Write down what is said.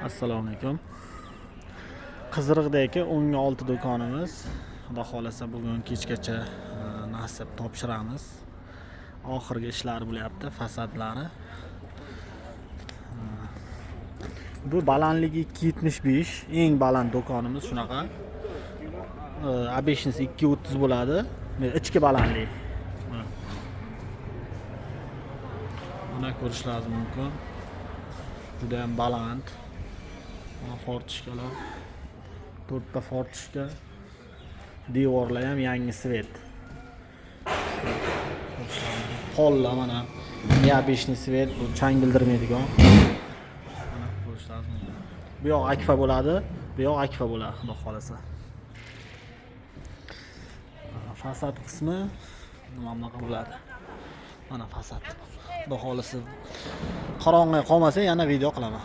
Assalomu alaykum. Qiziriqdagi 16 do'konimiz. Xudo xolasa bugun kechgacha nasib topshiramiz. Oxirgi ishlar bo'lyapti, fasadlari. Bu balandligi 275, eng baland do'konimiz shunaqa. Abeshingiz 230 bo'ladi. Ichki balandlik. Mana ko'rishlaringiz mumkin. Juda ham baland. Fortishkalar. 4 ta fortishka. Devorlar ham yangi svet. Pollar mana neobeshniy svet, bu chang bildirmaydigan. Mana ko'rishlaringiz mumkin. Bu yoq akfa bo'ladi, bu yoq akfa bo'ladi, xudo xolasa. Fasad qismi nimaqa bo'ladi? Mana fasad. Xudo xolasa qorong'i qolmasa yana video qilaman.